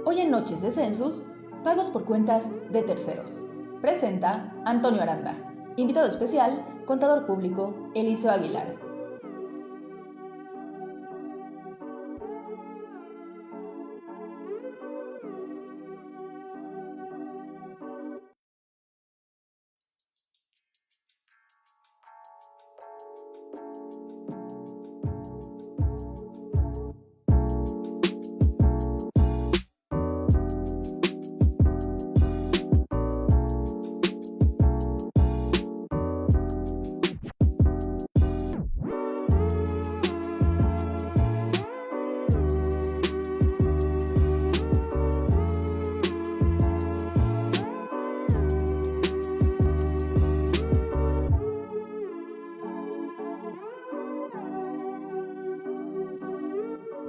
Hoy en Noches de Census, pagos por cuentas de terceros. Presenta Antonio Aranda. Invitado especial, contador público Eliseo Aguilar.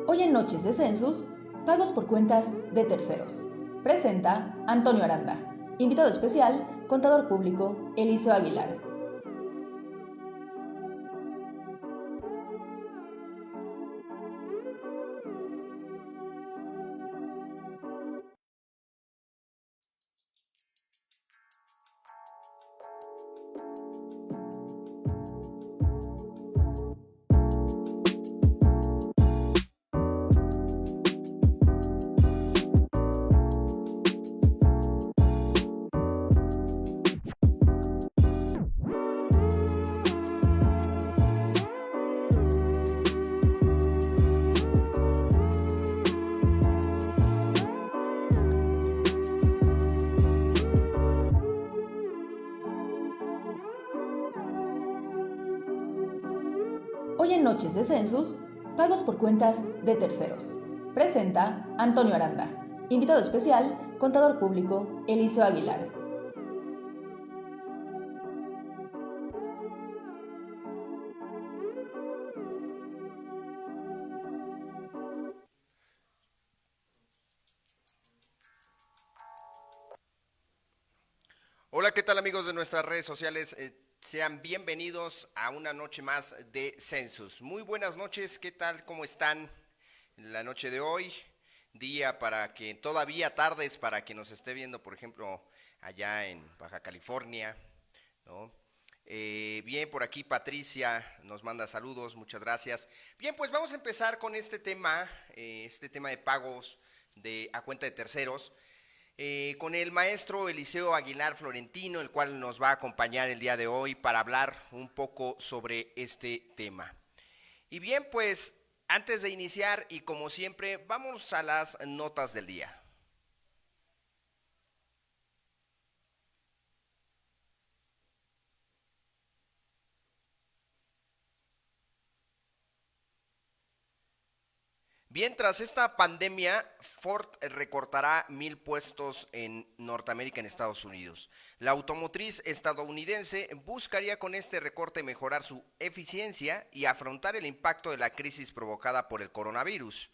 Hoy en Noches de Census, pagos por cuentas de terceros. Presenta Antonio Aranda. Invitado especial, contador público Eliseo Aguilar. Hoy en Noches de Census, pagos por cuentas de terceros. Presenta Antonio Aranda. Invitado especial, contador público Eliseo Aguilar. Hola, ¿qué tal amigos de nuestras redes sociales? Sean bienvenidos a una noche más de Census. Muy buenas noches, ¿qué tal? ¿Cómo están en la noche de hoy? Día para que, todavía tardes para que nos esté viendo, por ejemplo, allá en Baja California, ¿no? Bien, por aquí Patricia nos manda saludos, muchas gracias. Bien, pues vamos a empezar con este tema de pagos a cuenta de terceros. Con el maestro Eliseo Aguilar Florentino, el cual nos va a acompañar el día de hoy para hablar un poco sobre este tema. Y bien, pues antes de iniciar y como siempre, vamos a las notas del día. Bien, tras esta pandemia, Ford recortará 1,000 puestos en Norteamérica, en Estados Unidos. La automotriz estadounidense buscaría con este recorte mejorar su eficiencia y afrontar el impacto de la crisis provocada por el coronavirus.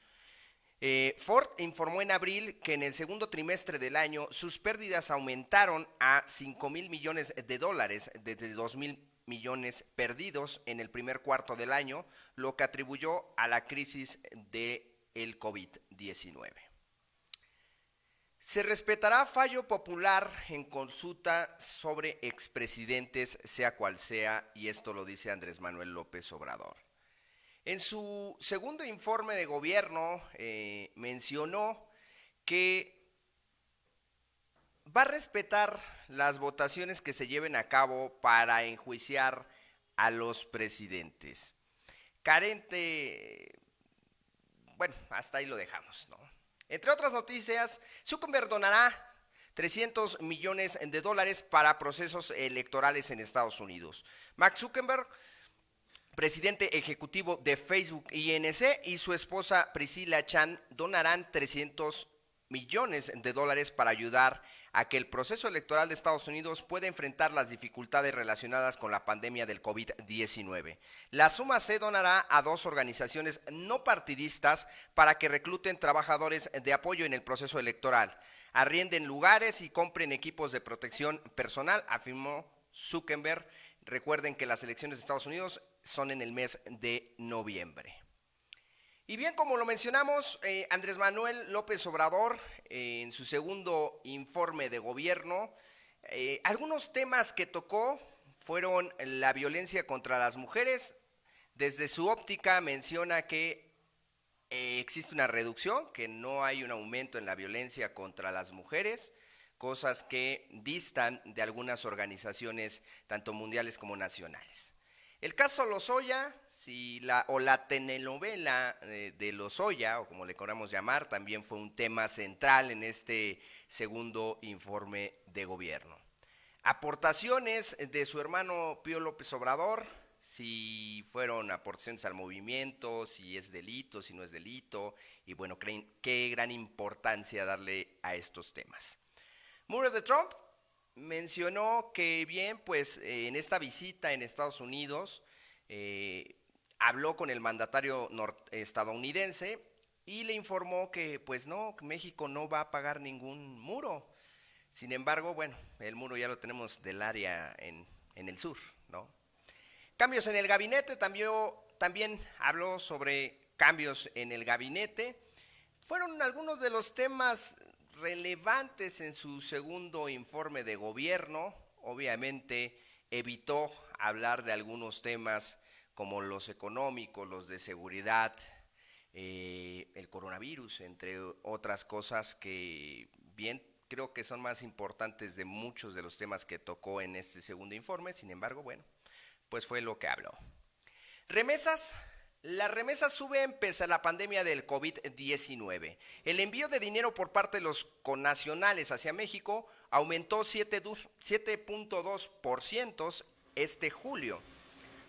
Ford informó en abril que en el segundo trimestre del año sus pérdidas aumentaron a 5,000 millones de dólares desde 2,000 millones perdidos en el primer cuarto del año, lo que atribuyó a la crisis del COVID-19. Se respetará fallo popular en consulta sobre expresidentes, sea cual sea, y esto lo dice Andrés Manuel López Obrador. En su segundo informe de gobierno mencionó que va a respetar las votaciones que se lleven a cabo para enjuiciar a los presidentes. Bueno, hasta ahí lo dejamos, ¿no? Entre otras noticias, Zuckerberg donará 300 millones de dólares para procesos electorales en Estados Unidos. Mark Zuckerberg, presidente ejecutivo de Facebook Inc., y su esposa Priscilla Chan donarán 300 millones de dólares para ayudar a que el proceso electoral de Estados Unidos pueda enfrentar las dificultades relacionadas con la pandemia del COVID-19. La suma se donará a 2 organizaciones no partidistas para que recluten trabajadores de apoyo en el proceso electoral, arrienden lugares y compren equipos de protección personal, afirmó Zuckerberg. Recuerden que las elecciones de Estados Unidos son en el mes de noviembre. Y bien, como lo mencionamos, Andrés Manuel López Obrador, en su segundo informe de gobierno, algunos temas que tocó fueron la violencia contra las mujeres. Desde su óptica menciona que existe una reducción, que no hay un aumento en la violencia contra las mujeres, cosas que distan de algunas organizaciones tanto mundiales como nacionales. El caso Lozoya, o la telenovela de Lozoya, o como le queramos llamar, también fue un tema central en este segundo informe de gobierno. Aportaciones de su hermano Pío López Obrador, si fueron aportaciones al movimiento, si es delito, si no es delito, y bueno, qué gran importancia darle a estos temas. Muro de Trump mencionó que bien, pues en esta visita en Estados Unidos habló con el mandatario estadounidense y le informó que pues no, que México no va a pagar ningún muro. Sin embargo, bueno, el muro ya lo tenemos del área en el sur, ¿no? Cambios en el gabinete, también habló sobre cambios en el gabinete. Fueron algunos de los temas relevantes en su segundo informe de gobierno. Obviamente evitó hablar de algunos temas como los económicos, los de seguridad, el coronavirus, entre otras cosas que bien creo que son más importantes de muchos de los temas que tocó en este segundo informe. Sin embargo, bueno, pues fue lo que habló. Remesas. Las remesas suben pese a la pandemia del COVID-19. El envío de dinero por parte de los connacionales hacia México aumentó 7.2% este julio.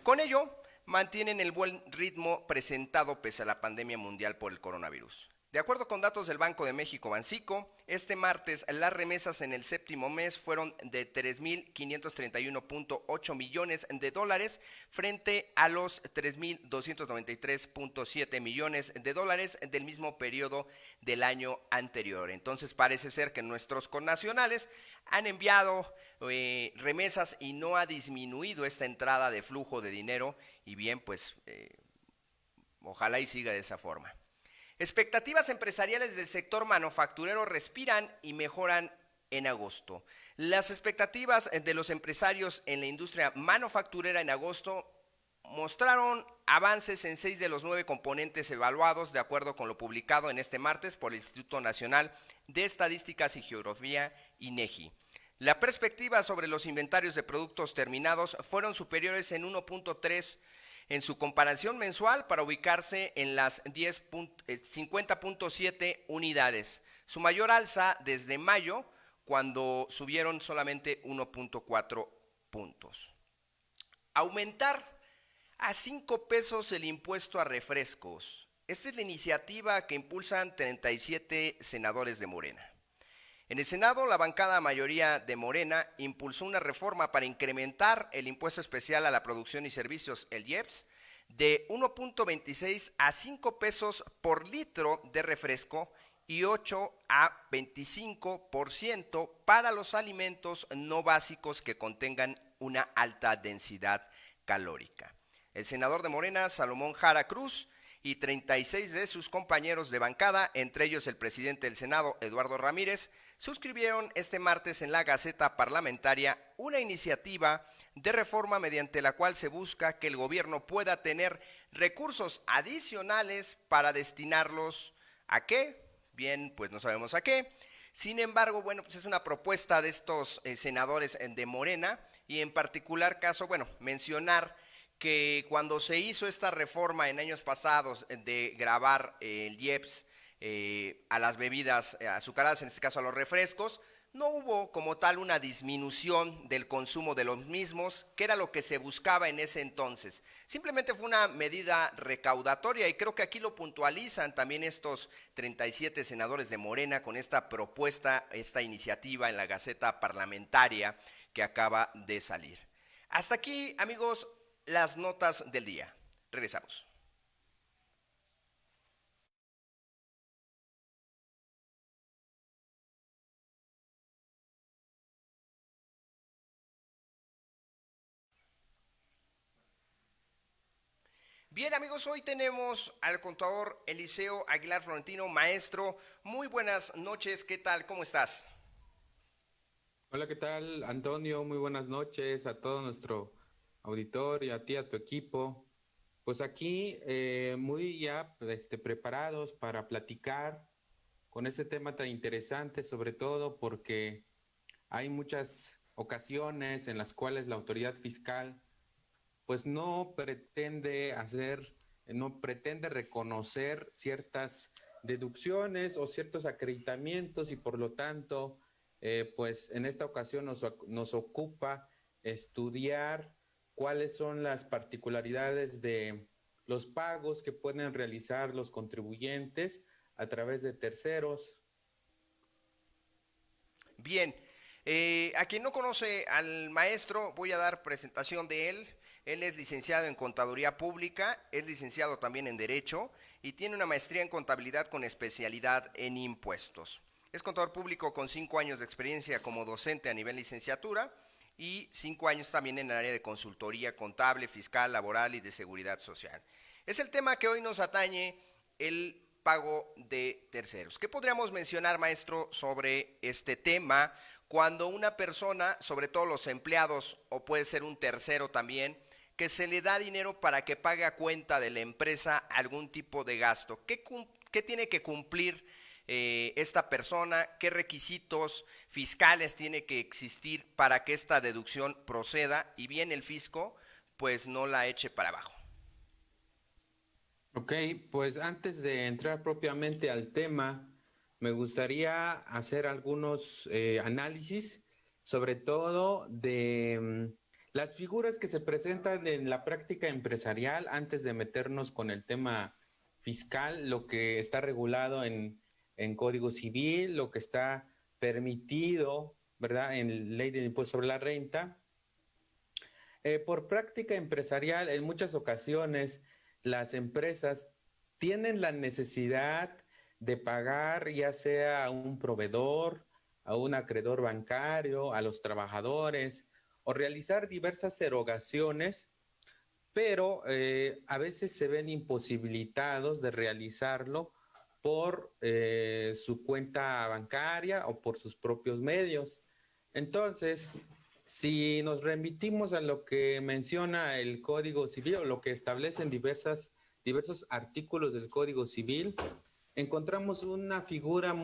Con ello, mantienen el buen ritmo presentado pese a la pandemia mundial por el coronavirus. De acuerdo con datos del Banco de México, Banxico, este martes las remesas en el séptimo mes fueron de 3.531.8 millones de dólares frente a los 3.293.7 millones de dólares del mismo periodo del año anterior. Entonces parece ser que nuestros connacionales han enviado remesas y no ha disminuido esta entrada de flujo de dinero y bien, pues ojalá y siga de esa forma. Expectativas empresariales del sector manufacturero respiran y mejoran en agosto. Las expectativas de los empresarios en la industria manufacturera en agosto mostraron avances en 6 de los 9 componentes evaluados, de acuerdo con lo publicado en este martes por el Instituto Nacional de Estadísticas y Geografía, INEGI. La perspectiva sobre los inventarios de productos terminados fueron superiores en 1.3 en su comparación mensual para ubicarse en las 50.7 unidades, su mayor alza desde mayo, cuando subieron solamente 1.4 puntos. Aumentar a 5 pesos el impuesto a refrescos. Esta es la iniciativa que impulsan 37 senadores de Morena. En el Senado, la bancada mayoría de Morena impulsó una reforma para incrementar el impuesto especial a la producción y servicios, el IEPS, de 1.26 a 5 pesos por litro de refresco y 8 a 25% para los alimentos no básicos que contengan una alta densidad calórica. El senador de Morena, Salomón Jara Cruz, y 36 de sus compañeros de bancada, entre ellos el presidente del Senado, Eduardo Ramírez, suscribieron este martes en la Gaceta Parlamentaria una iniciativa de reforma mediante la cual se busca que el gobierno pueda tener recursos adicionales para destinarlos ¿a qué? Bien, pues no sabemos a qué. Sin embargo, bueno, pues es una propuesta de estos senadores de Morena y en particular caso, bueno, mencionar que cuando se hizo esta reforma en años pasados de gravar el IEPS a las bebidas azucaradas, en este caso a los refrescos, no hubo como tal una disminución del consumo de los mismos, que era lo que se buscaba en ese entonces. Simplemente fue una medida recaudatoria y creo que aquí lo puntualizan también estos 37 senadores de Morena con esta propuesta, esta iniciativa en la Gaceta Parlamentaria que acaba de salir. Hasta aquí, amigos, las notas del día. Regresamos. Bien amigos, hoy tenemos al contador Eliseo Aguilar Florentino. Maestro, muy buenas noches, ¿qué tal? ¿Cómo estás? Hola, ¿qué tal, Antonio? Muy buenas noches a todo nuestro auditorio, a ti, a tu equipo. Pues aquí muy ya preparados para platicar con este tema tan interesante, sobre todo porque hay muchas ocasiones en las cuales la autoridad fiscal pues no pretende reconocer ciertas deducciones o ciertos acreditamientos y por lo tanto, pues en esta ocasión nos ocupa estudiar cuáles son las particularidades de los pagos que pueden realizar los contribuyentes a través de terceros. Bien, a quien no conoce al maestro, voy a dar presentación de él. Él es licenciado en Contaduría Pública, es licenciado también en Derecho y tiene una maestría en Contabilidad con especialidad en Impuestos. Es contador público con 5 años de experiencia como docente a nivel licenciatura y 5 años también en el área de consultoría contable, fiscal, laboral y de seguridad social. Es el tema que hoy nos atañe, el pago de terceros. ¿Qué podríamos mencionar, maestro, sobre este tema cuando una persona, sobre todo los empleados o puede ser un tercero también, que se le da dinero para que pague a cuenta de la empresa algún tipo de gasto? ¿Qué tiene que cumplir esta persona? ¿Qué requisitos fiscales tiene que existir para que esta deducción proceda y bien el fisco pues no la eche para abajo? Ok, pues antes de entrar propiamente al tema, me gustaría hacer algunos análisis, sobre todo de las figuras que se presentan en la práctica empresarial antes de meternos con el tema fiscal, lo que está regulado en Código Civil, lo que está permitido, ¿verdad?, en Ley del Impuesto sobre la Renta. Por práctica empresarial, en muchas ocasiones las empresas tienen la necesidad de pagar ya sea a un proveedor, a un acreedor bancario, a los trabajadores o realizar diversas erogaciones, pero a veces se ven imposibilitados de realizarlo por su cuenta bancaria o por sus propios medios. Entonces, si nos remitimos a lo que menciona el Código Civil o lo que establecen diversos artículos del Código Civil, encontramos una figura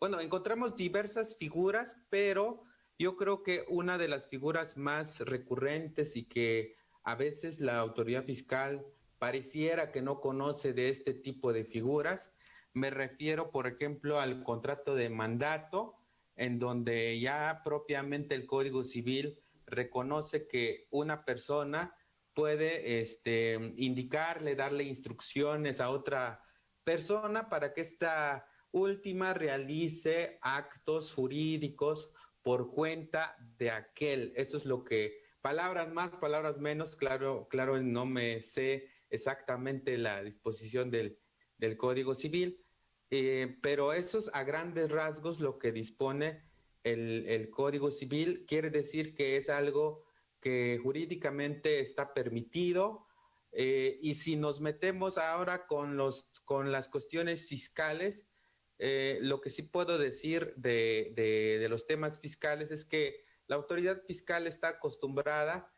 encontramos diversas figuras, pero yo creo que una de las figuras más recurrentes y que a veces la autoridad fiscal pareciera que no conoce de este tipo de figuras, me refiero, por ejemplo, al contrato de mandato, en donde ya propiamente el Código Civil reconoce que una persona puede indicarle, darle instrucciones a otra persona para que esta última realice actos jurídicos por cuenta de aquel. Eso es lo que, palabras más, palabras menos, claro, no me sé exactamente la disposición del Código Civil, pero eso es a grandes rasgos lo que dispone el Código Civil. Quiere decir que es algo que jurídicamente está permitido, y si nos metemos ahora con las cuestiones fiscales, lo que sí puedo decir de los temas fiscales es que la autoridad fiscal está acostumbrada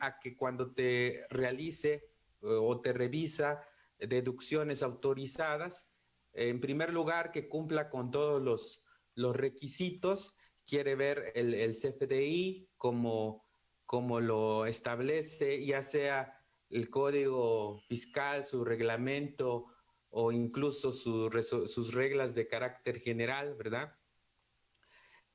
a que cuando te realice o te revisa deducciones autorizadas, en primer lugar, que cumpla con todos los requisitos. Quiere ver el CFDI como lo establece, ya sea el código fiscal, su reglamento o incluso sus reglas de carácter general, ¿verdad?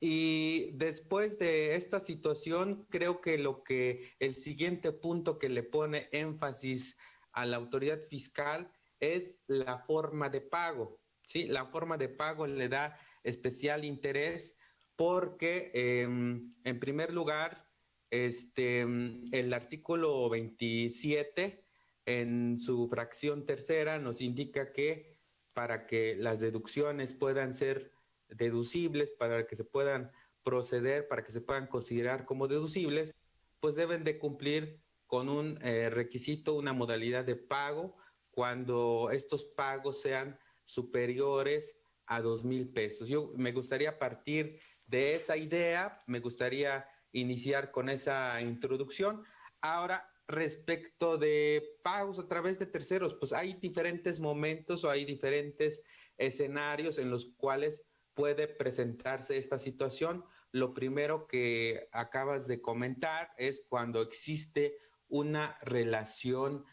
Y después de esta situación, creo que el siguiente punto que le pone énfasis a la autoridad fiscal es la forma de pago, ¿sí? La forma de pago le da especial interés porque, en primer lugar, el artículo 27, en su fracción tercera, nos indica que para que las deducciones puedan ser deducibles, para que se puedan proceder, para que se puedan considerar como deducibles, pues deben de cumplir con un requisito, una modalidad de pago, cuando estos pagos sean superiores a 2,000 pesos. Yo me gustaría partir de esa idea, me gustaría iniciar con esa introducción. Ahora, respecto de pagos a través de terceros, pues hay diferentes momentos o hay diferentes escenarios en los cuales puede presentarse esta situación. Lo primero que acabas de comentar es cuando existe una relación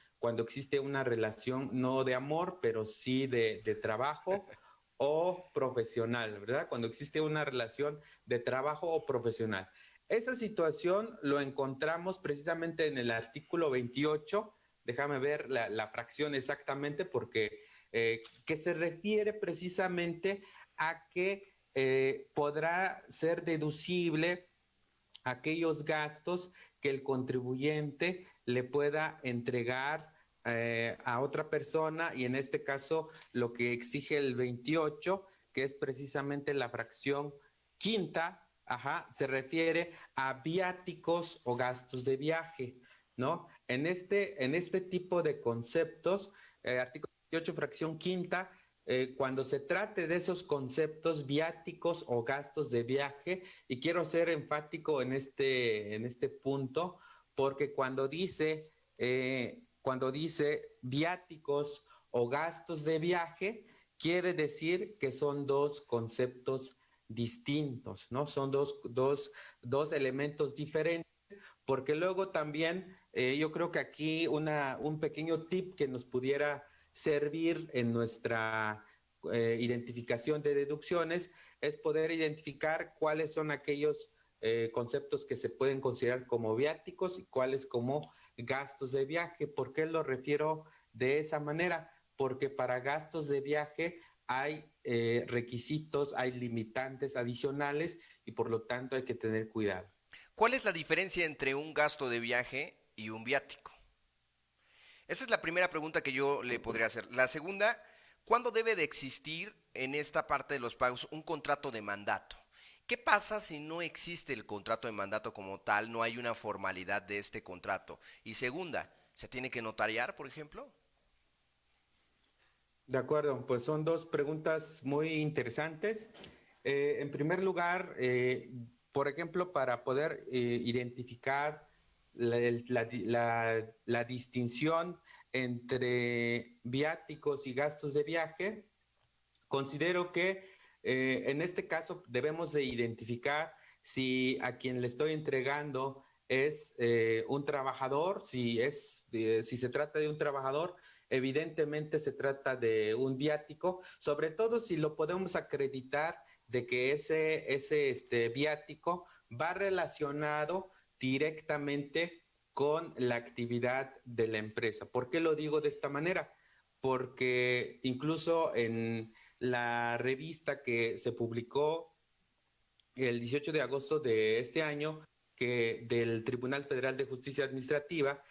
no de amor, pero sí de trabajo o profesional, ¿verdad? Cuando existe una relación de trabajo o profesional. Esa situación lo encontramos precisamente en el artículo 28. Déjame ver la fracción exactamente porque que se refiere precisamente a que podrá ser deducible aquellos gastos que el contribuyente le pueda entregar a otra persona, y en este caso lo que exige el 28, que es precisamente la fracción quinta, se refiere a viáticos o gastos de viaje, ¿no? En este tipo de conceptos, artículo 28, fracción quinta, cuando se trate de esos conceptos viáticos o gastos de viaje, y quiero ser enfático en este punto, porque cuando dice viáticos o gastos de viaje, quiere decir que son dos conceptos distintos, ¿no? Son dos elementos diferentes, porque luego también yo creo que aquí un pequeño tip que nos pudiera servir en nuestra identificación de deducciones es poder identificar cuáles son aquellos conceptos que se pueden considerar como viáticos y cuáles como gastos de viaje. ¿Por qué lo refiero de esa manera? Porque para gastos de viaje hay requisitos, hay limitantes adicionales y por lo tanto hay que tener cuidado. ¿Cuál es la diferencia entre un gasto de viaje y un viático? Esa es la primera pregunta que yo le podría hacer. La segunda, ¿cuándo debe de existir en esta parte de los pagos un contrato de mandato? ¿Qué pasa si no existe el contrato de mandato como tal, no hay una formalidad de este contrato? Y segunda, ¿se tiene que notariar, por ejemplo? De acuerdo, pues son dos preguntas muy interesantes. En primer lugar, por ejemplo, para poder identificar la distinción entre viáticos y gastos de viaje, considero que en este caso debemos de identificar si a quien le estoy entregando es un trabajador, si se trata de un trabajador, evidentemente se trata de un viático, sobre todo si lo podemos acreditar de que ese viático va relacionado directamente con la actividad de la empresa. ¿Por qué lo digo de esta manera? Porque incluso en la revista que se publicó el 18 de agosto de este año, que del Tribunal Federal de Justicia Administrativa,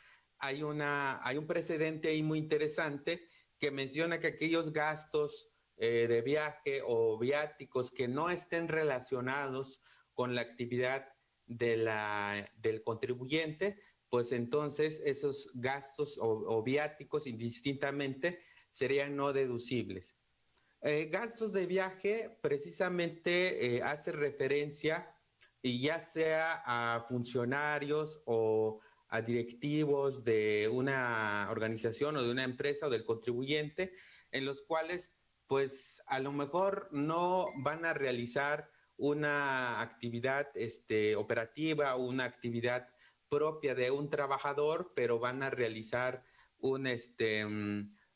hay un precedente ahí muy interesante que menciona que aquellos gastos de viaje o viáticos que no estén relacionados con la actividad del contribuyente, pues entonces esos gastos o viáticos indistintamente serían no deducibles. Gastos de viaje precisamente hace referencia, y ya sea a funcionarios o a directivos de una organización o de una empresa o del contribuyente, en los cuales pues a lo mejor no van a realizar una actividad operativa o una actividad propia de un trabajador, pero van a realizar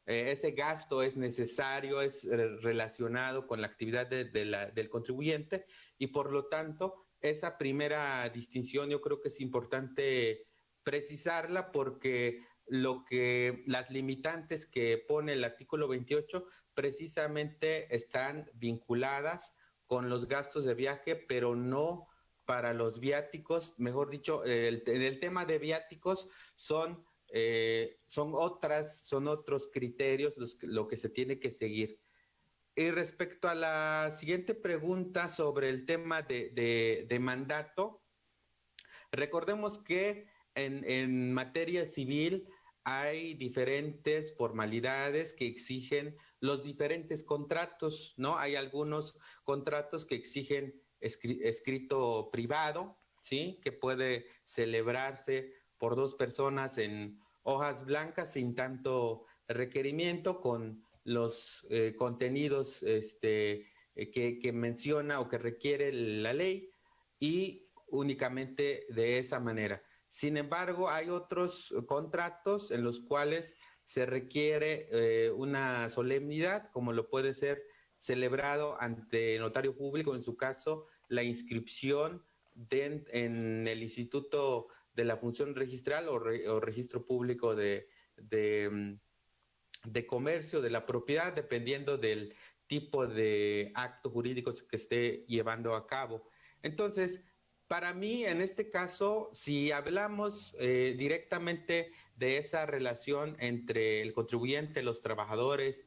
ese gasto es necesario, es relacionado con la actividad del contribuyente, y por lo tanto esa primera distinción yo creo que es importante precisarla, porque las limitantes que pone el artículo 28 precisamente están vinculadas con los gastos de viaje, pero no para los viáticos. Mejor dicho, el tema de viáticos son otros criterios lo que se tiene que seguir. Y respecto a la siguiente pregunta sobre el tema de mandato, recordemos que en materia civil hay diferentes formalidades que exigen los diferentes contratos, ¿no? Hay algunos contratos que exigen escrito privado, ¿sí? Que puede celebrarse por dos personas en hojas blancas sin tanto requerimiento, con los contenidos que menciona o que requiere la ley, y únicamente de esa manera. Sin embargo, hay otros contratos en los cuales se requiere una solemnidad, como lo puede ser celebrado ante notario público, en su caso, la inscripción en el Instituto de la Función Registral o Registro Público de Comercio de la propiedad, dependiendo del tipo de acto jurídico que esté llevando a cabo. Entonces, para mí, en este caso, si hablamos directamente de esa relación entre el contribuyente, los trabajadores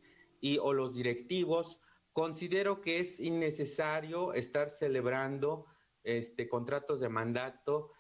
o los directivos, considero que es innecesario estar celebrando contratos de mandato,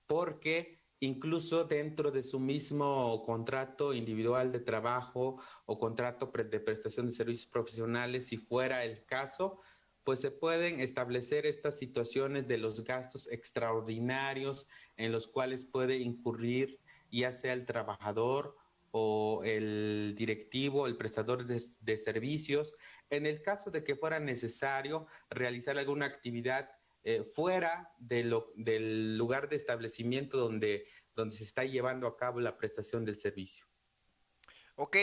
porque incluso dentro de su mismo contrato individual de trabajo o contrato de prestación de servicios profesionales, si fuera el caso, pues se pueden establecer estas situaciones de los gastos extraordinarios en los cuales puede incurrir ya sea el trabajador o el directivo, el prestador de servicios, en el caso de que fuera necesario realizar alguna actividad fuera del lugar de establecimiento donde se está llevando a cabo la prestación del servicio. Ok,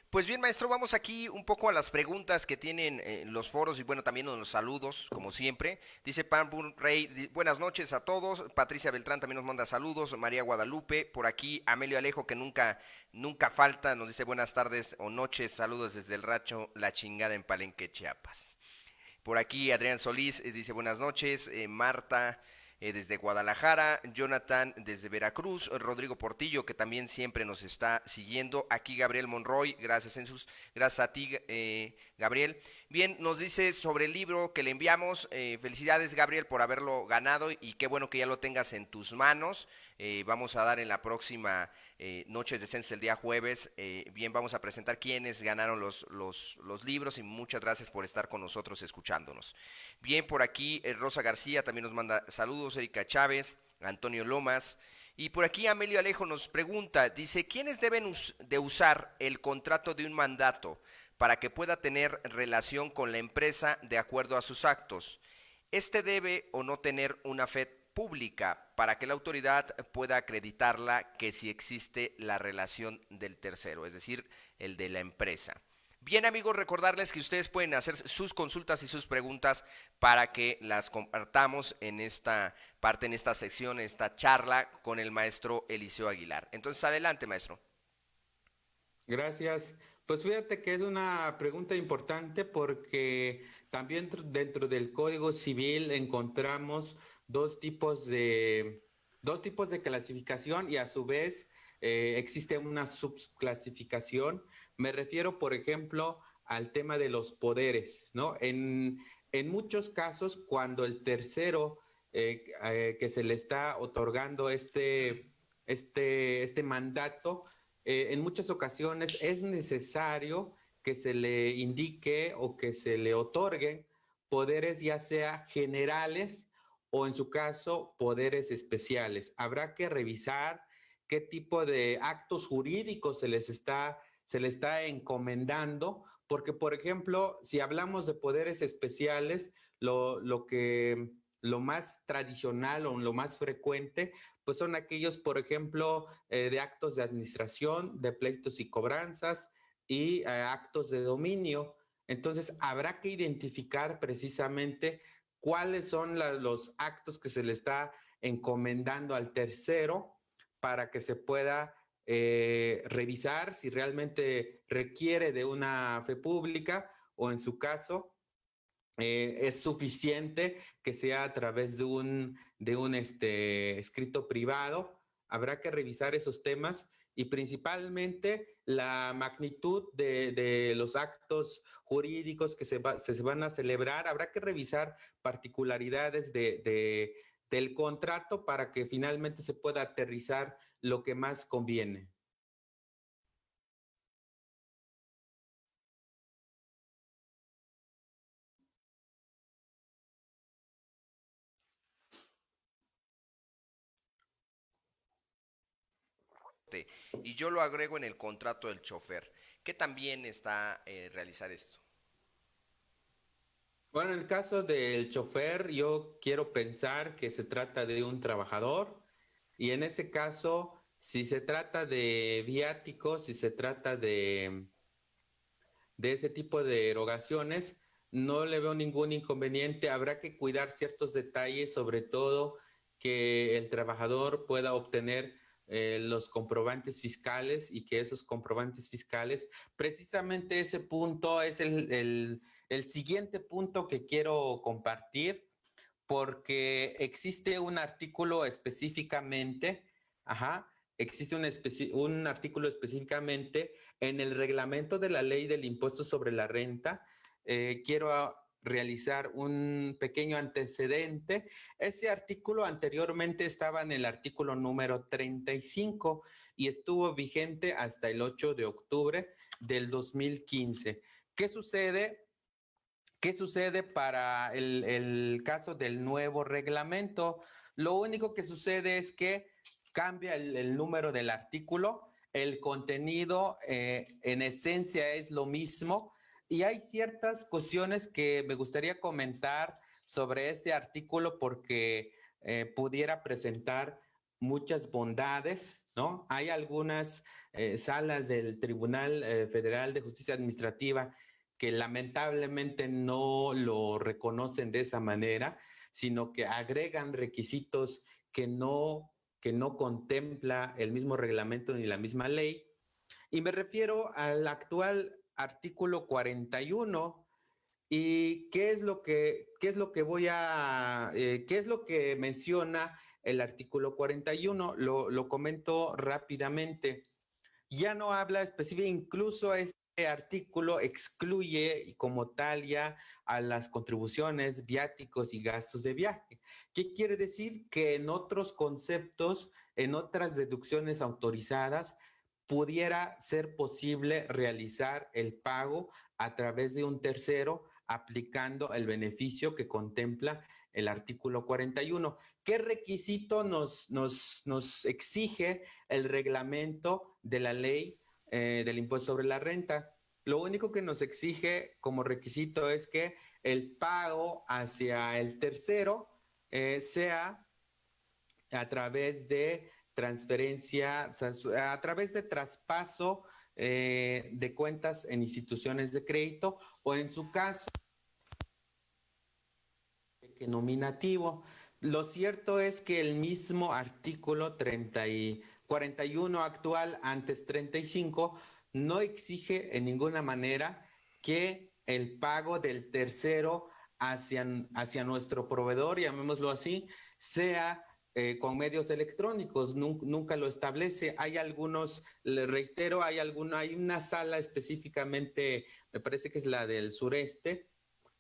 pues bien, maestro, vamos aquí un poco a las preguntas que tienen los foros y bueno, también los saludos, como siempre. Dice Pam Rey, buenas noches a todos. Patricia Beltrán también nos manda saludos. María Guadalupe, por aquí Amelio Alejo, que nunca falta, nos dice buenas tardes o noches, saludos desde el Racho La Chingada en Palenque, Chiapas. Por aquí Adrián Solís dice buenas noches. Marta desde Guadalajara, Jonathan desde Veracruz, Rodrigo Portillo, que también siempre nos está siguiendo. Aquí Gabriel Monroy, gracias a ti, Gabriel. Bien, nos dice sobre el libro que le enviamos. Felicidades, Gabriel, por haberlo ganado y qué bueno que ya lo tengas en tus manos. Vamos a dar en la próxima Noches de Census el día jueves. Bien, vamos a presentar quiénes ganaron los libros y muchas gracias por estar con nosotros escuchándonos. Bien, por aquí Rosa García también nos manda saludos, Erika Chávez, Antonio Lomas. Y por aquí Amelio Alejo nos pregunta, dice, ¿quiénes deben de usar el contrato de un mandato para que pueda tener relación con la empresa de acuerdo a sus actos? Este debe o no tener una fe pública para que la autoridad pueda acreditarla que si existe la relación del tercero, es decir, el de la empresa. Bien, amigos, recordarles que ustedes pueden hacer sus consultas y sus preguntas para que las compartamos en esta parte, en esta sección, en esta charla con el maestro Eliseo Aguilar. Entonces, adelante, maestro. Gracias. Pues fíjate que es una pregunta importante porque también dentro del Código Civil encontramos dos tipos de, dos tipos de clasificación y a su vez existe una subclasificación. Me refiero, por ejemplo, al tema de los poderes, ¿no? En muchos casos, cuando el tercero que se le está otorgando este mandato, en muchas ocasiones es necesario que se le indique o que se le otorguen poderes ya sea generales o en su caso poderes especiales. Habrá que revisar qué tipo de actos jurídicos se le está encomendando, porque por ejemplo, si hablamos de poderes especiales, lo más tradicional o lo más frecuente pues son aquellos, por ejemplo, de actos de administración, de pleitos y cobranzas y actos de dominio. Entonces, habrá que identificar precisamente cuáles son los actos que se le está encomendando al tercero para que se pueda revisar si realmente requiere de una fe pública o en su caso es suficiente que sea a través de un escrito privado. Habrá que revisar esos temas y principalmente la magnitud de los actos jurídicos que se van a celebrar. Habrá que revisar particularidades del contrato para que finalmente se pueda aterrizar lo que más conviene. Y yo lo agrego en el contrato del chofer. ¿Qué también está realizar esto? Bueno, en el caso del chofer, yo quiero pensar que se trata de un trabajador y en ese caso, si se trata de viáticos, si se trata de ese tipo de erogaciones, no le veo ningún inconveniente. Habrá que cuidar ciertos detalles, sobre todo que el trabajador pueda obtener los comprobantes fiscales y que esos comprobantes fiscales, precisamente ese punto es el siguiente punto que quiero compartir, porque existe un artículo específicamente, ajá, existe un artículo específicamente en el reglamento de la ley del impuesto sobre la renta. Quiero realizar un pequeño antecedente. Ese artículo anteriormente estaba en el artículo número 35 y estuvo vigente hasta el 8 de octubre del 2015. ¿Qué sucede? ¿Qué sucede para el caso del nuevo reglamento? Lo único que sucede es que cambia el número del artículo, el contenido en esencia es lo mismo y hay ciertas cuestiones que me gustaría comentar sobre este artículo porque pudiera presentar muchas bondades, ¿no? Hay algunas salas del Tribunal Federal de Justicia Administrativa que lamentablemente no lo reconocen de esa manera, sino que agregan requisitos que no contempla el mismo reglamento ni la misma ley. Y me refiero al actual artículo 41. ¿Y qué es lo que voy a, qué es lo que menciona el artículo 41? Lo comento rápidamente. Ya no habla específico, incluso este artículo excluye como tal ya a las contribuciones, viáticos y gastos de viaje. ¿Qué quiere decir? Que en otros conceptos, en otras deducciones autorizadas, pudiera ser posible realizar el pago a través de un tercero aplicando el beneficio que contempla el artículo 41. ¿Qué requisito nos exige el reglamento de la ley del impuesto sobre la renta? Lo único que nos exige como requisito es que el pago hacia el tercero sea a través de transferencia, a través de traspaso de cuentas en instituciones de crédito o en su caso que nominativo. Lo cierto es que el mismo artículo 41 actual, antes 35, no exige en ninguna manera que el pago del tercero hacia nuestro proveedor, llamémoslo así, sea con medios electrónicos, nunca lo establece. Hay algunos, le reitero, hay una sala específicamente, me parece que es la del sureste,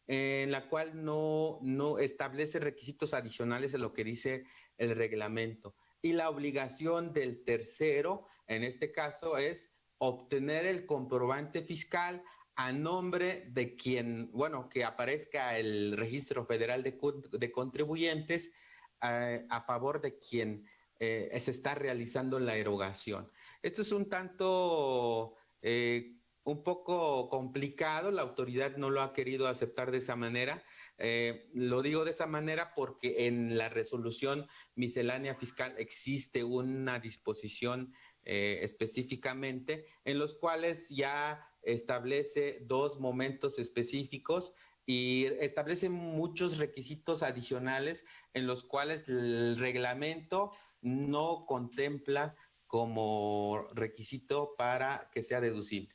en la cual no establece requisitos adicionales a lo que dice el reglamento. Y la obligación del tercero, en este caso, es obtener el comprobante fiscal a nombre de quien, bueno, que aparezca el Registro Federal de Contribuyentes a favor de quien se está realizando la erogación. Esto es un tanto un poco complicado, la autoridad no lo ha querido aceptar de esa manera. Lo digo de esa manera porque en la resolución miscelánea fiscal existe una disposición específicamente en los cuales ya establece dos momentos específicos y establece muchos requisitos adicionales en los cuales el reglamento no contempla como requisito para que sea deducible.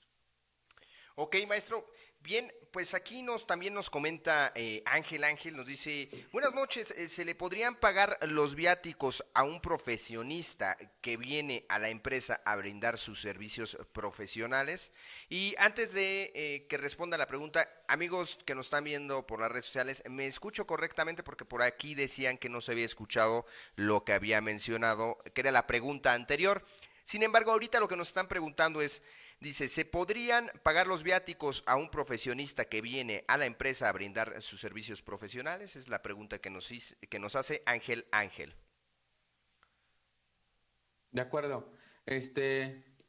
Ok, maestro. Bien, pues aquí también nos comenta Ángel nos dice, buenas noches, ¿se le podrían pagar los viáticos a un profesionista que viene a la empresa a brindar sus servicios profesionales? Y antes de que responda la pregunta, amigos que nos están viendo por las redes sociales, ¿me escucho correctamente? Porque por aquí decían que no se había escuchado lo que había mencionado, que era la pregunta anterior. Sin embargo, ahorita lo que nos están preguntando es, dice, ¿se podrían pagar los viáticos a un profesionista que viene a la empresa a brindar sus servicios profesionales? Es la pregunta que nos hace Ángel. De acuerdo.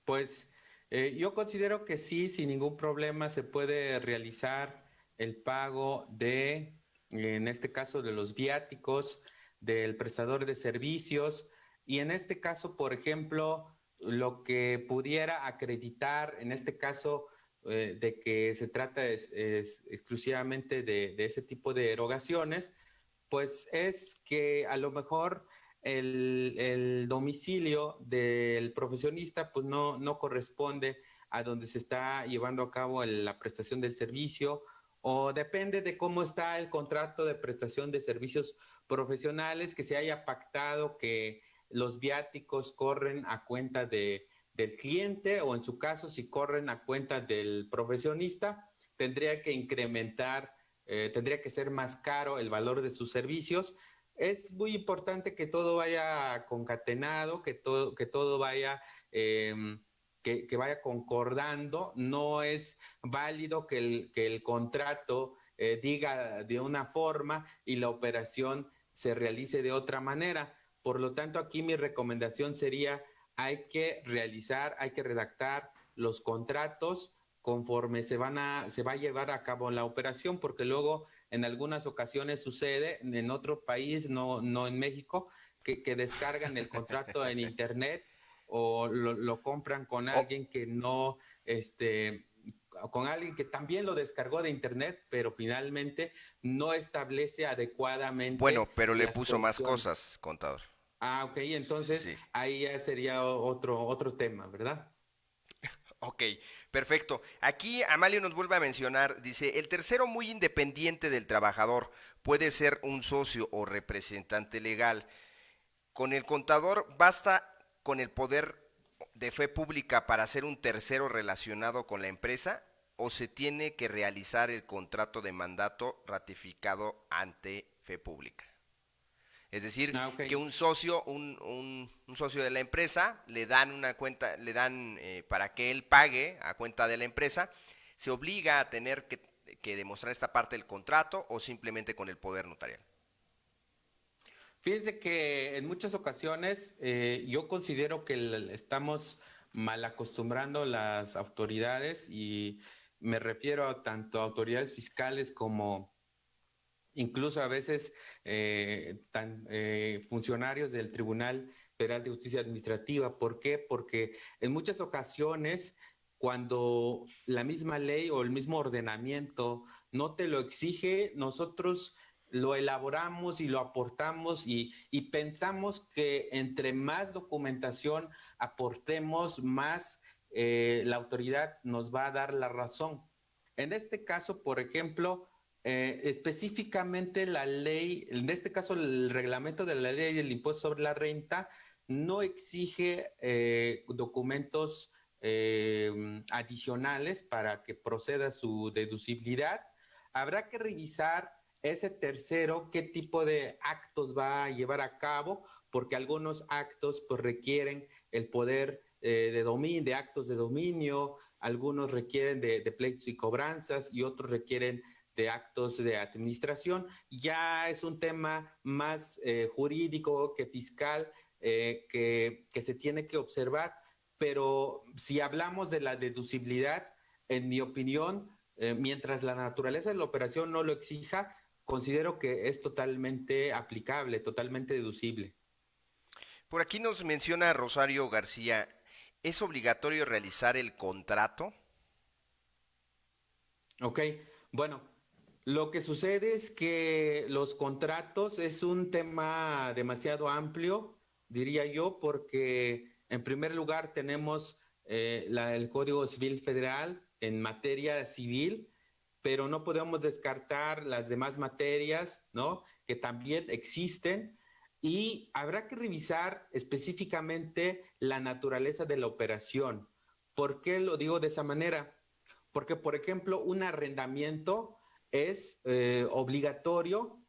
Pues yo considero que sí, sin ningún problema se puede realizar el pago en este caso, de los viáticos, del prestador de servicios, y en este caso, por ejemplo, lo que pudiera acreditar, en este caso, de que se trata es exclusivamente de ese tipo de erogaciones, pues es que a lo mejor el domicilio del profesionista pues no corresponde a donde se está llevando a cabo la prestación del servicio, o depende de cómo está el contrato de prestación de servicios profesionales, que se haya pactado que los viáticos corren a cuenta del cliente, o en su caso si corren a cuenta del profesionista, tendría que incrementar, tendría que ser más caro el valor de sus servicios. Es muy importante que todo vaya concatenado, que todo vaya, que vaya concordando. No es válido que el contrato diga de una forma y la operación se realice de otra manera. Por lo tanto, aquí mi recomendación sería, hay que redactar los contratos conforme se va a llevar a cabo la operación, porque luego en algunas ocasiones sucede, en otro país, no en México, que descargan el contrato en internet, o lo compran con Oh, alguien que no, con alguien que también lo descargó de internet, pero finalmente no establece adecuadamente bueno, pero le las puso más condiciones. cosas, contador. Ah, ok, entonces Sí. ahí ya sería otro tema, ¿verdad? Ok, perfecto. Aquí Amalio nos vuelve a mencionar, dice, el tercero muy independiente del trabajador puede ser un socio o representante legal. Con el contador basta con el poder de fe pública para ser un tercero relacionado con la empresa o se tiene que realizar el contrato de mandato ratificado ante fe pública. Es decir, Ah, ok. que un socio, un socio de la empresa, le dan una cuenta, le dan para que él pague a cuenta de la empresa, se obliga a tener que demostrar esta parte del contrato o simplemente con el poder notarial. Fíjense que en muchas ocasiones yo considero que estamos mal acostumbrando las autoridades, y me refiero a tanto autoridades fiscales como incluso a veces funcionarios del Tribunal Federal de Justicia Administrativa. ¿Por qué? Porque en muchas ocasiones, cuando la misma ley o el mismo ordenamiento no te lo exige, nosotros lo elaboramos y lo aportamos, y pensamos que entre más documentación aportemos, más la autoridad nos va a dar la razón. En este caso, por ejemplo, específicamente la ley, en este caso el reglamento de la ley del impuesto sobre la renta, no exige documentos adicionales para que proceda su deducibilidad. Habrá que revisar ese tercero qué tipo de actos va a llevar a cabo, porque algunos actos pues requieren el poder de actos de dominio, algunos requieren de pleitos y cobranzas, y otros requieren de actos de administración. Ya es un tema más jurídico que fiscal, que se tiene que observar, pero si hablamos de la deducibilidad, en mi opinión, mientras la naturaleza de la operación no lo exija, considero que es totalmente aplicable, totalmente deducible. Por aquí nos menciona Rosario García, ¿es obligatorio realizar el contrato? Ok, bueno, lo que sucede es que los contratos es un tema demasiado amplio, diría yo, porque en primer lugar tenemos el Código Civil Federal, en materia civil, pero no podemos descartar las demás materias, ¿no? Que también existen, y habrá que revisar específicamente la naturaleza de la operación. ¿Por qué lo digo de esa manera? Porque, por ejemplo, un arrendamiento es obligatorio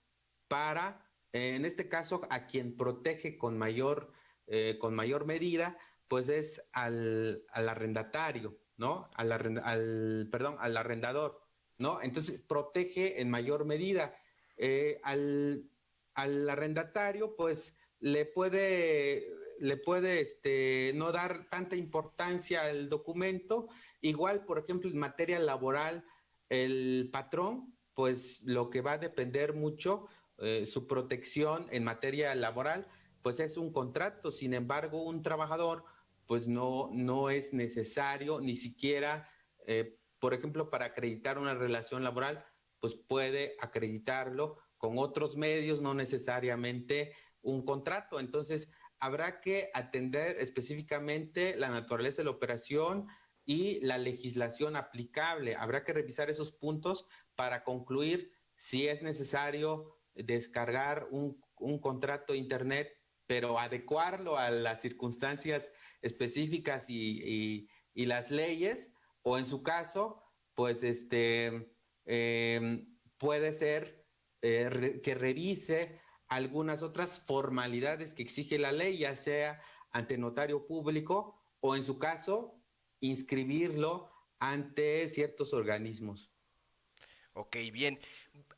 para, en este caso, a quien protege con mayor medida, pues es al arrendatario, ¿no? Perdón, al arrendador, ¿no? Entonces, protege en mayor medida. Eh, al, al arrendatario, pues, le puede no dar tanta importancia al documento. Igual, por ejemplo, en materia laboral, el patrón, pues lo que va a depender mucho, su protección en materia laboral, pues es un contrato. Sin embargo, un trabajador, pues no es necesario, ni siquiera, por ejemplo, para acreditar una relación laboral, pues puede acreditarlo con otros medios, no necesariamente un contrato. Entonces, habrá que atender específicamente la naturaleza de la operación y la legislación aplicable. Habrá que revisar esos puntos para concluir si es necesario descargar un contrato de Internet, pero adecuarlo a las circunstancias específicas y las leyes, o en su caso, pues puede ser que revise algunas otras formalidades que exige la ley, ya sea ante notario público o en su caso inscribirlo ante ciertos organismos. Ok, bien.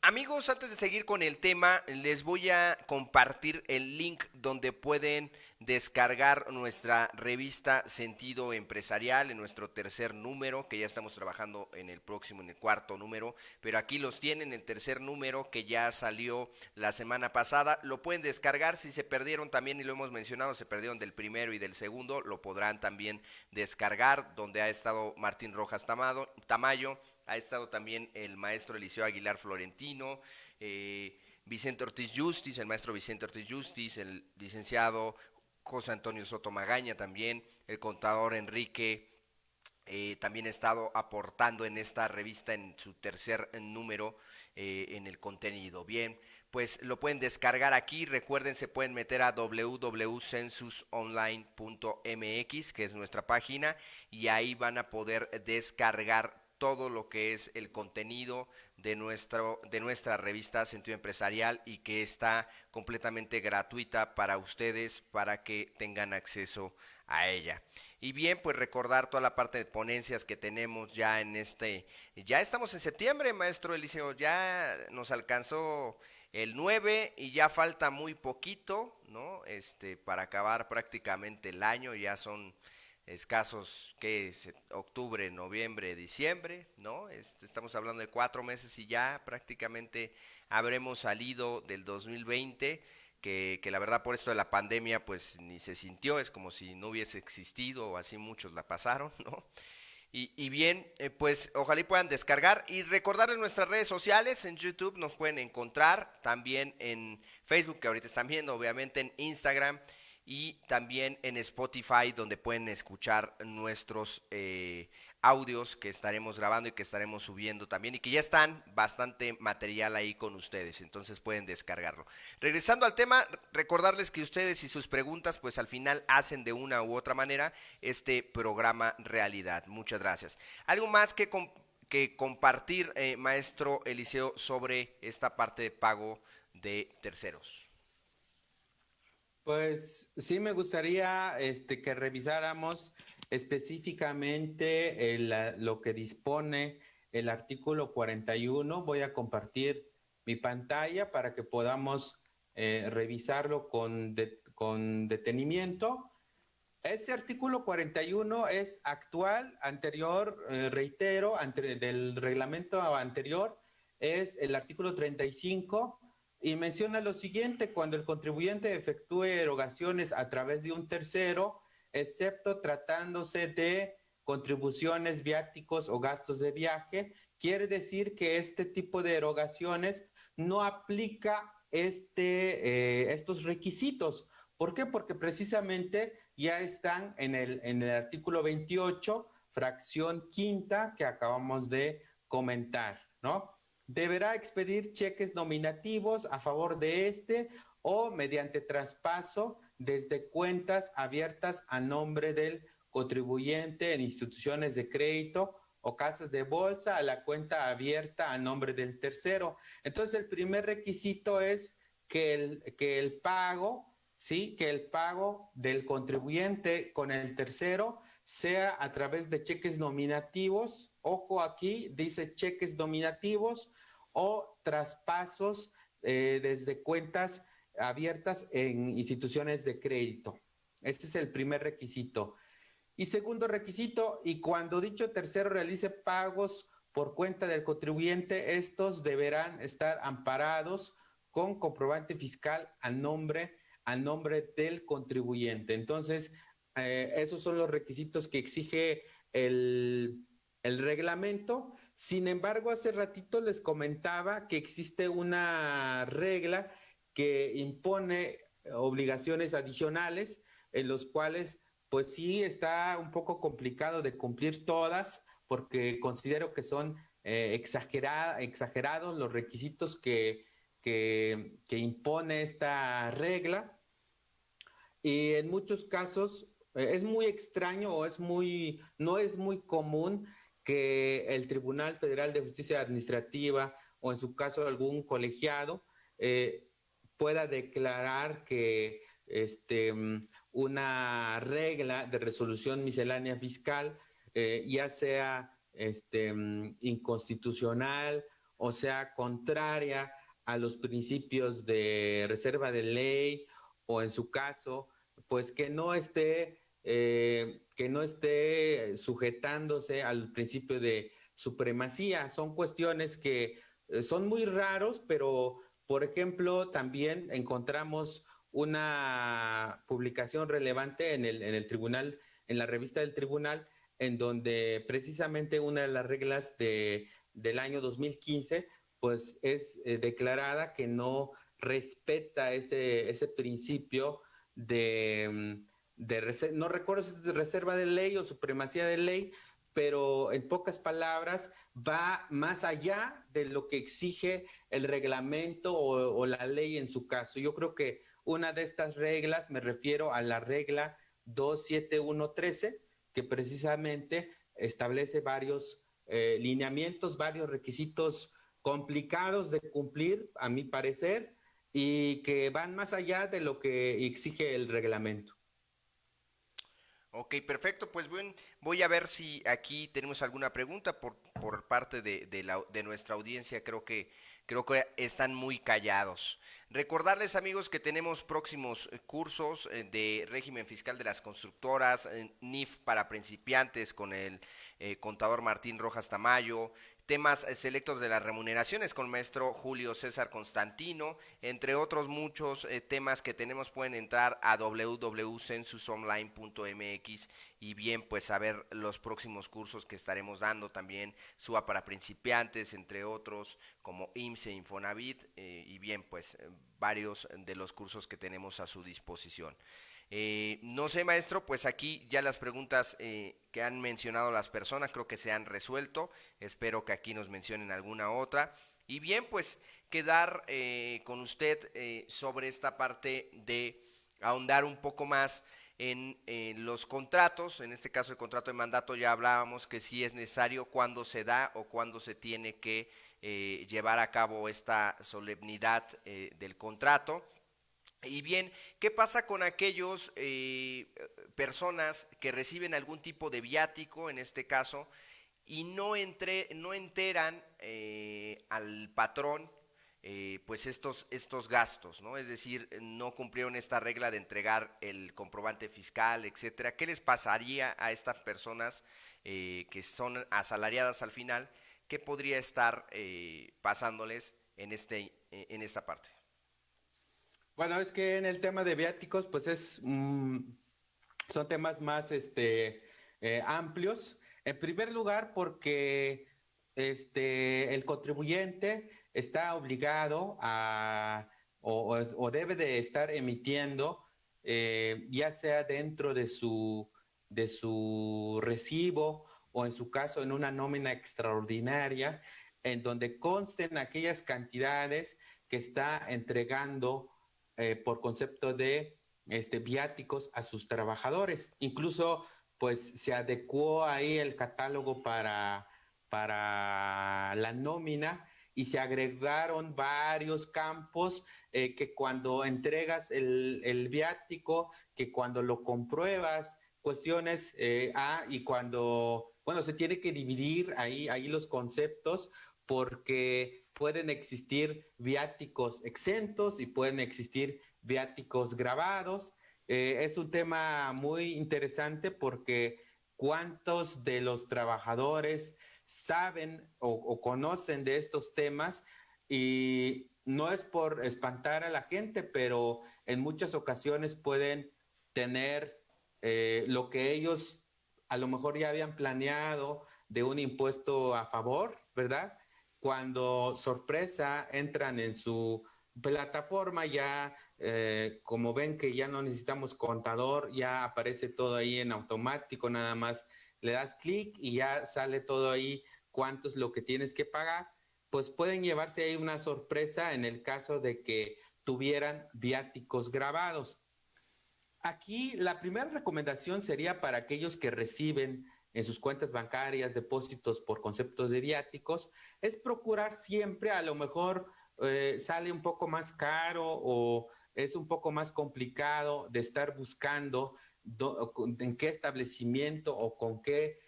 Amigos, antes de seguir con el tema, les voy a compartir el link donde pueden descargar nuestra revista Sentido Empresarial en nuestro tercer número, que ya estamos trabajando en el próximo, en el cuarto número, pero aquí los tienen, el tercer número que ya salió la semana pasada. Lo pueden descargar si se perdieron también, y lo hemos mencionado, se perdieron del primero y del segundo, lo podrán también descargar, donde ha estado Martín Rojas Tamayo. Ha estado también el maestro Eliseo Aguilar Florentino, Vicente Ortiz Justis, el maestro Vicente Ortiz Justis, el licenciado José Antonio Soto Magaña también, el contador Enrique, también ha estado aportando en esta revista en su tercer número en el contenido. Bien, pues lo pueden descargar aquí. Recuerden, se pueden meter a www.censusonline.mx, que es nuestra página, y ahí van a poder descargar todo lo que es el contenido de nuestra revista Sentido Empresarial, y que está completamente gratuita para ustedes, para que tengan acceso a ella. Y bien, pues recordar toda la parte de ponencias que tenemos ya ya estamos en septiembre, maestro Eliseo, ya nos alcanzó el 9 y ya falta muy poquito, ¿no? Para acabar prácticamente el año, ya son escasos, que es octubre, noviembre, diciembre, ¿no? Estamos hablando de 4 meses y ya prácticamente habremos salido del 2020, que la verdad por esto de la pandemia pues ni se sintió, es como si no hubiese existido, o así muchos la pasaron, ¿no? Y bien, pues ojalá y puedan descargar, y recordarles nuestras redes sociales. En YouTube nos pueden encontrar, también en Facebook, que ahorita están viendo, obviamente en Instagram, y también en Spotify, donde pueden escuchar nuestros audios que estaremos grabando y que estaremos subiendo también, y que ya están bastante material ahí con ustedes, entonces pueden descargarlo. Regresando al tema, recordarles que ustedes y sus preguntas pues al final hacen de una u otra manera este programa realidad. Muchas gracias. ¿Algo más que compartir, maestro Eliseo, sobre esta parte de pago de terceros? Pues sí me gustaría que revisáramos específicamente lo que dispone el artículo 41. Voy a compartir mi pantalla para que podamos revisarlo con detenimiento. Ese artículo 41 es actual, anterior, reitero, del reglamento anterior, es el artículo 35, y menciona lo siguiente: cuando el contribuyente efectúe erogaciones a través de un tercero, excepto tratándose de contribuciones, viáticos o gastos de viaje, quiere decir que este tipo de erogaciones no aplica estos requisitos. ¿Por qué? Porque precisamente ya están en el artículo 28 fracción quinta que acabamos de comentar, ¿no? Deberá expedir cheques nominativos a favor de este o mediante traspaso desde cuentas abiertas a nombre del contribuyente en instituciones de crédito o casas de bolsa a la cuenta abierta a nombre del tercero. Entonces, el primer requisito es que el pago, ¿sí? Que el pago del contribuyente con el tercero sea a través de cheques nominativos. Ojo, aquí dice cheques nominativos o traspasos desde cuentas abiertas en instituciones de crédito. Este es el primer requisito. Y segundo requisito, y cuando dicho tercero realice pagos por cuenta del contribuyente, estos deberán estar amparados con comprobante fiscal a nombre del contribuyente. Entonces, esos son los requisitos que exige el reglamento. Sin embargo, hace ratito les comentaba que existe una regla que impone obligaciones adicionales en los cuales pues sí está un poco complicado de cumplir todas porque considero que son exagerados los requisitos que impone esta regla y en muchos casos es muy extraño o no es muy común que el Tribunal Federal de Justicia Administrativa o en su caso algún colegiado pueda declarar que una regla de resolución miscelánea fiscal, ya sea inconstitucional o sea contraria a los principios de reserva de ley o en su caso, pues que no esté sujetándose al principio de supremacía. Son cuestiones que son muy raros, pero por ejemplo, también encontramos una publicación relevante en el tribunal, en la revista del tribunal, en donde precisamente una de las reglas del año 2015, pues es declarada que no respeta ese principio no recuerdo si es de reserva de ley o supremacía de ley, pero en pocas palabras va más allá de lo que exige el reglamento o la ley en su caso. Yo creo que una de estas reglas, me refiero a la regla 27113, que precisamente establece varios lineamientos, varios requisitos complicados de cumplir, a mi parecer, y que van más allá de lo que exige el reglamento. Ok, perfecto. Pues bueno, voy a ver si aquí tenemos alguna pregunta por parte de nuestra audiencia. Creo que están muy callados. Recordarles, amigos, que tenemos próximos cursos de régimen fiscal de las constructoras, NIF para principiantes con el contador Martín Rojas Tamayo, temas selectos de las remuneraciones con el maestro Julio César Constantino, entre otros muchos temas que tenemos. Pueden entrar a www.censusonline.mx y bien, pues a ver los próximos cursos que estaremos dando también, SUA para principiantes, entre otros, como IMSS e Infonavit, y bien, pues varios de los cursos que tenemos a su disposición. No sé, maestro, pues aquí ya las preguntas que han mencionado las personas creo que se han resuelto. Espero que aquí nos mencionen alguna otra. Y bien, pues quedar con usted sobre esta parte de ahondar un poco más en los contratos. En este caso el contrato de mandato ya hablábamos que sí es necesario cuando se da o cuando se tiene que llevar a cabo esta solemnidad del contrato. Y bien, ¿qué pasa con aquellos personas que reciben algún tipo de viático, en este caso, y no enteran al patrón pues estos gastos, ¿no? Es decir, no cumplieron esta regla de entregar el comprobante fiscal, etcétera? ¿Qué les pasaría a estas personas que son asalariadas al final? ¿Qué podría estar pasándoles en esta parte? Bueno, es que en el tema de viáticos, pues son temas más amplios. En primer lugar, porque el contribuyente está obligado o debe de estar emitiendo, ya sea dentro de su recibo o en su caso en una nómina extraordinaria, en donde consten aquellas cantidades que está entregando por concepto de viáticos a sus trabajadores. Incluso pues se adecuó ahí el catálogo para la nómina y se agregaron varios campos que cuando entregas el viático, que cuando lo compruebas, cuestiones y cuando, bueno, se tiene que dividir ahí los conceptos porque pueden existir viáticos exentos y pueden existir viáticos grabados. Es un tema muy interesante porque cuántos de los trabajadores saben o conocen de estos temas, y no es por espantar a la gente, pero en muchas ocasiones pueden tener lo que ellos a lo mejor ya habían planeado de un impuesto a favor, ¿verdad? Cuando sorpresa entran en su plataforma, ya como ven que ya no necesitamos contador, ya aparece todo ahí en automático, nada más le das clic y ya sale todo ahí cuánto es lo que tienes que pagar, pues pueden llevarse ahí una sorpresa en el caso de que tuvieran viáticos grabados. Aquí la primera recomendación sería para aquellos que reciben en sus cuentas bancarias depósitos por conceptos de viáticos, es procurar siempre, a lo mejor sale un poco más caro o es un poco más complicado de estar buscando en qué establecimiento o con qué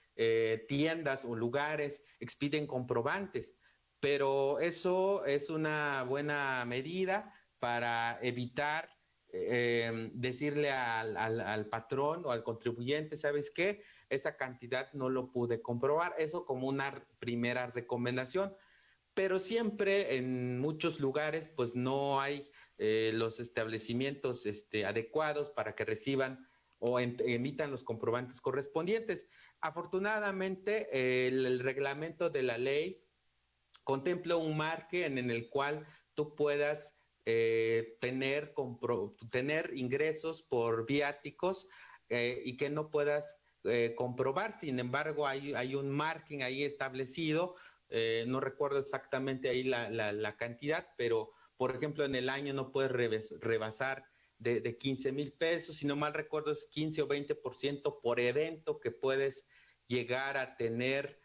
tiendas o lugares expiden comprobantes. Pero eso es una buena medida para evitar decirle al patrón o al contribuyente, ¿sabes qué? Esa cantidad no lo pude comprobar. Eso como una primera recomendación. Pero siempre en muchos lugares pues no hay los establecimientos adecuados para que reciban o emitan los comprobantes correspondientes. Afortunadamente el reglamento de la ley contempla un margen en el cual tú puedas tener ingresos por viáticos y que no puedas comprobar. Sin embargo, hay un margen ahí establecido, no recuerdo exactamente ahí la cantidad, pero por ejemplo en el año no puedes rebasar de 15,000 pesos, si no mal recuerdo es 15 o 20% por evento que puedes llegar a tener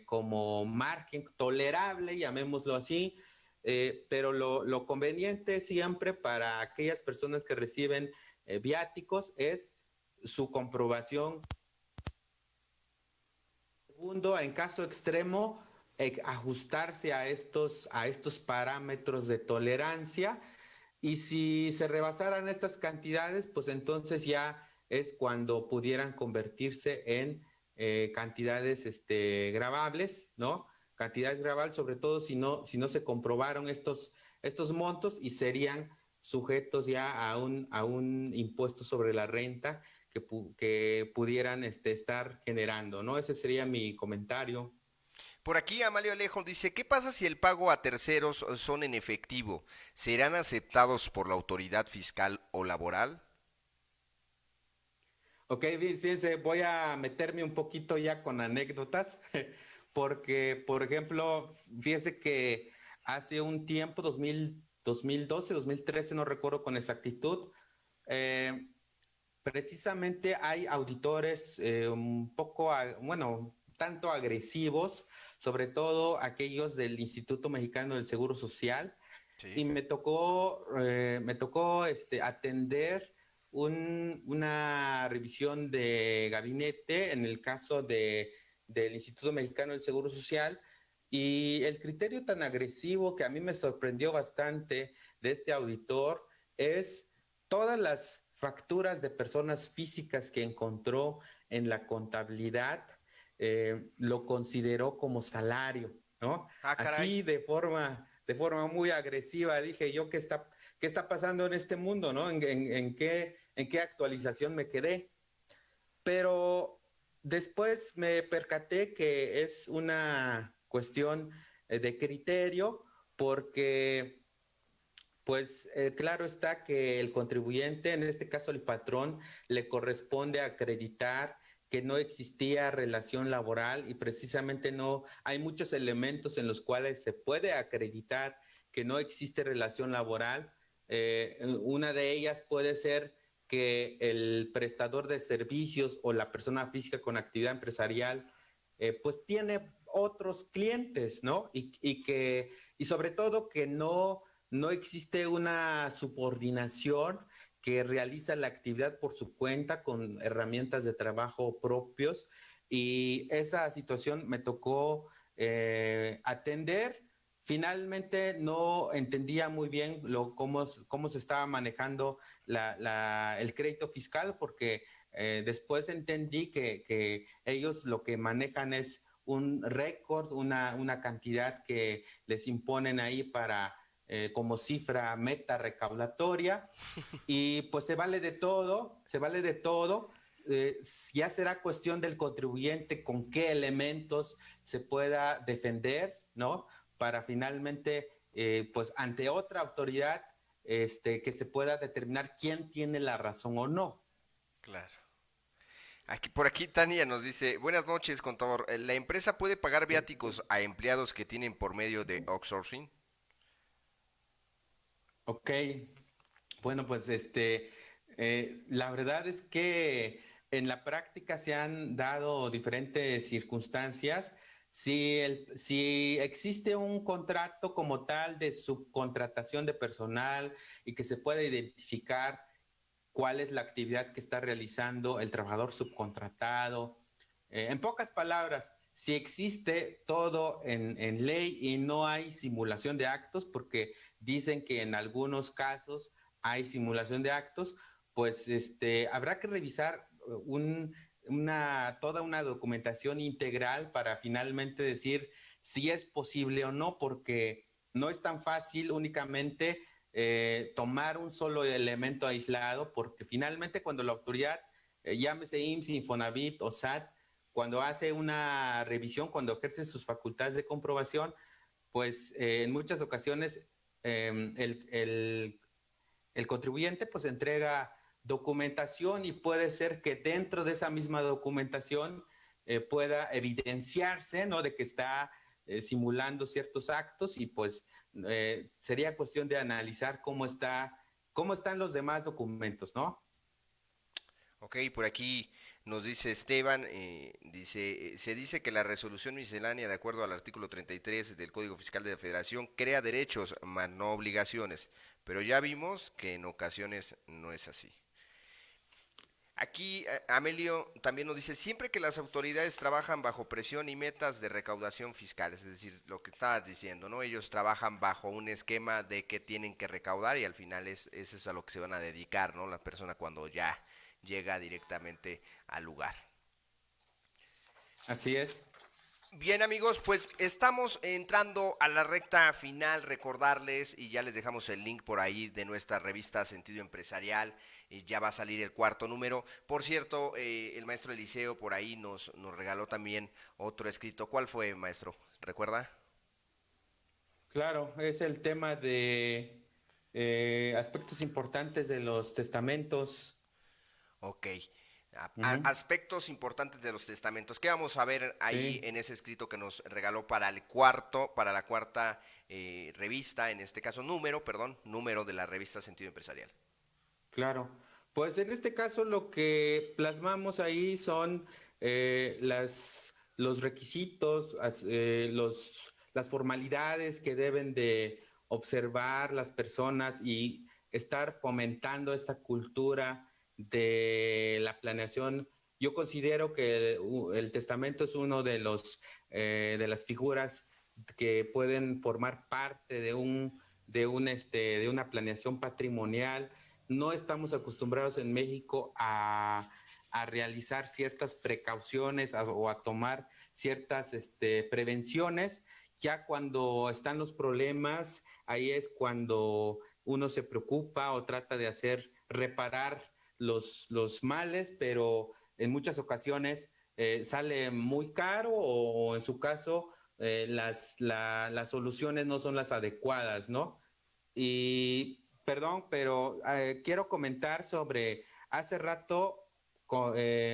como margen tolerable, llamémoslo así, pero lo conveniente siempre para aquellas personas que reciben viáticos es su comprobación. Segundo, en caso extremo, ajustarse a estos parámetros de tolerancia, y si se rebasaran estas cantidades, pues entonces ya es cuando pudieran convertirse en cantidades gravables, ¿no? Cantidades gravables, sobre todo si no se comprobaron estos montos, y serían sujetos ya a un impuesto sobre la renta que pudieran estar generando, ¿no? Ese sería mi comentario. Por aquí Amalio Alejo dice, ¿qué pasa si el pago a terceros son en efectivo? ¿Serán aceptados por la autoridad fiscal o laboral? Ok, fíjense, voy a meterme un poquito ya con anécdotas, porque, por ejemplo, fíjense que hace un tiempo, 2012, 2013, no recuerdo con exactitud, eh, precisamente hay auditores un poco, bueno, tanto agresivos, sobre todo aquellos del Instituto Mexicano del Seguro Social, Sí. y me tocó atender una revisión de gabinete en el caso del Instituto Mexicano del Seguro Social, y el criterio tan agresivo que a mí me sorprendió bastante de este auditor es todas las facturas de personas físicas que encontró en la contabilidad, lo consideró como salario, ¿no? Ah, caray. Así de forma muy agresiva. Dije yo, qué está pasando en este mundo, ¿no? En qué actualización me quedé? Pero después me percaté que es una cuestión de criterio, porque pues claro está que el contribuyente, en este caso el patrón, le corresponde acreditar que no existía relación laboral y precisamente no hay muchos elementos en los cuales se puede acreditar que no existe relación laboral. Una de ellas puede ser que el prestador de servicios o la persona física con actividad empresarial pues tiene otros clientes, ¿no? Y sobre todo que no existe una subordinación que realiza la actividad por su cuenta con herramientas de trabajo propios. Y esa situación me tocó atender. Finalmente no entendía muy bien cómo se estaba manejando el crédito fiscal, porque después entendí que ellos lo que manejan es un récord, una cantidad que les imponen ahí para como cifra meta recaudatoria, y pues se vale de todo, se vale de todo. Ya será cuestión del contribuyente con qué elementos se pueda defender, ¿no? Para finalmente, pues ante otra autoridad, que se pueda determinar quién tiene la razón o no. Claro. Por aquí Tania nos dice, buenas noches, contador. ¿La empresa puede pagar viáticos a empleados que tienen por medio de outsourcing? Ok, bueno, pues la verdad es que en la práctica se han dado diferentes circunstancias. Si existe un contrato como tal de subcontratación de personal y que se pueda identificar cuál es la actividad que está realizando el trabajador subcontratado. En pocas palabras, si existe todo en ley y no hay simulación de actos, porque dicen que en algunos casos hay simulación de actos, pues habrá que revisar toda una documentación integral para finalmente decir si es posible o no, porque no es tan fácil únicamente tomar un solo elemento aislado, porque finalmente cuando la autoridad, llámese IMSS, Infonavit o SAT, cuando hace una revisión, cuando ejerce sus facultades de comprobación, pues en muchas ocasiones el contribuyente pues entrega documentación y puede ser que dentro de esa misma documentación pueda evidenciarse, ¿no? De que está simulando ciertos actos y pues sería cuestión de analizar cómo están los demás documentos, ¿no? Ok, por aquí nos dice Esteban, se dice que la resolución miscelánea, de acuerdo al artículo 33 del Código Fiscal de la Federación, crea derechos, mas no obligaciones, pero ya vimos que en ocasiones no es así. Aquí Amelio también nos dice, siempre que las autoridades trabajan bajo presión y metas de recaudación fiscal, es decir, lo que estabas diciendo, ¿no? Ellos trabajan bajo un esquema de que tienen que recaudar y al final eso es a lo que se van a dedicar, ¿no? La persona cuando ya llega directamente al lugar. Así es. Bien amigos, pues estamos entrando a la recta final, recordarles y ya les dejamos el link por ahí de nuestra revista Sentido Empresarial, ya va a salir el cuarto número. Por cierto, el maestro Eliseo por ahí nos regaló también otro escrito. ¿Cuál fue, maestro? ¿Recuerda? Claro, es el tema de aspectos importantes de los testamentos. Ok. Ujú. Aspectos importantes de los testamentos. ¿Qué vamos a ver ahí Sí, en ese escrito que nos regaló para el cuarto, para la cuarta revista, en este caso número de la revista Sentido Empresarial? claro. Pues en este caso lo que plasmamos ahí son los requisitos, las formalidades que deben de observar las personas y estar fomentando esta cultura de la planeación. Yo considero que el testamento es uno de las figuras que pueden formar parte de una planeación patrimonial. No estamos acostumbrados en México a realizar ciertas precauciones o a tomar ciertas prevenciones. Ya cuando están los problemas, ahí es cuando uno se preocupa o trata de reparar los males, pero en muchas ocasiones sale muy caro o en su caso las soluciones no son las adecuadas, ¿no? Y perdón, pero quiero comentar hace rato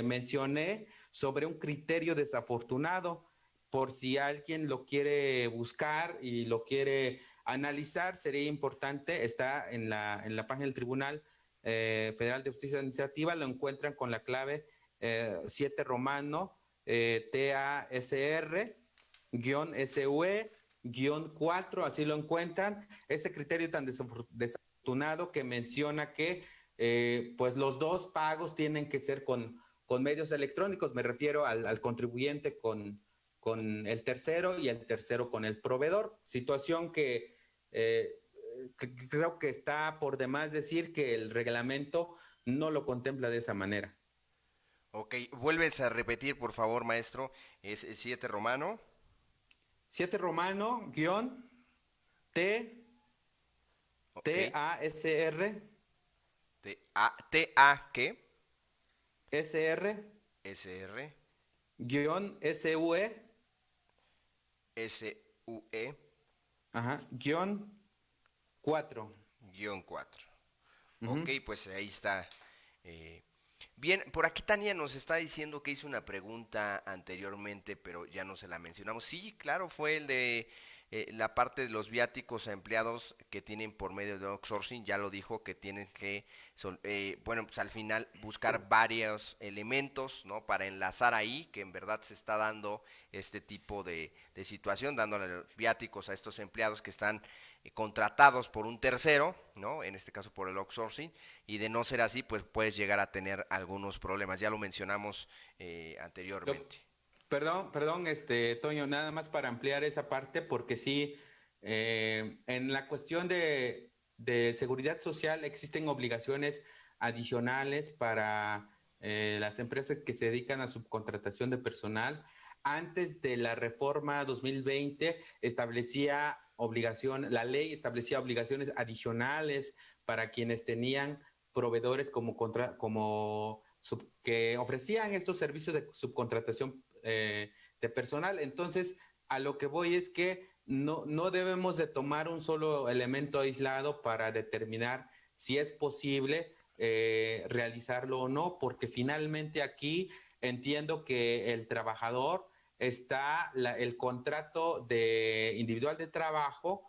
mencioné sobre un criterio desafortunado. Por si alguien lo quiere buscar y lo quiere analizar, sería importante, está en la página del Tribunal Federal de Justicia Administrativa, lo encuentran con la clave 7 romano TASR SUE 4, así lo encuentran. Ese criterio tan desafortunado que menciona que pues los dos pagos tienen que ser con medios electrónicos, me refiero al contribuyente con el tercero y el tercero con el proveedor, situación que creo que está por demás decir que el reglamento no lo contempla de esa manera. Ok, vuelves a repetir, por favor, maestro. Es 7 romano. 7 romano, guión, T, Ok. TASR, T-A, ¿qué? SR, S-R, guión, SUE, S-U-E, ajá, guión, 4. guión 4. Ok, Uh-huh. pues ahí está. eh, Bien, por aquí Tania nos está diciendo que hizo una pregunta anteriormente, pero ya no se la mencionamos. Sí, claro, fue el de la parte de los viáticos a empleados que tienen por medio de outsourcing. Ya lo dijo que tienen que, bueno, pues al final buscar varios elementos, ¿no? Para enlazar ahí, que en verdad se está dando este tipo de situación, dándole viáticos a estos empleados que están contratados por un tercero, ¿no? En este caso por el outsourcing, y de no ser así, pues puedes llegar a tener algunos problemas. Ya lo mencionamos anteriormente. Perdón, Toño, nada más para ampliar esa parte, porque sí, en la cuestión de seguridad social existen obligaciones adicionales para las empresas que se dedican a subcontratación de personal. Antes de la reforma 2020 la ley establecía obligaciones adicionales para quienes tenían proveedores que ofrecían estos servicios de subcontratación de personal. Entonces, a lo que voy es que no debemos de tomar un solo elemento aislado para determinar si es posible realizarlo o no, porque finalmente aquí entiendo que el trabajador el contrato individual de trabajo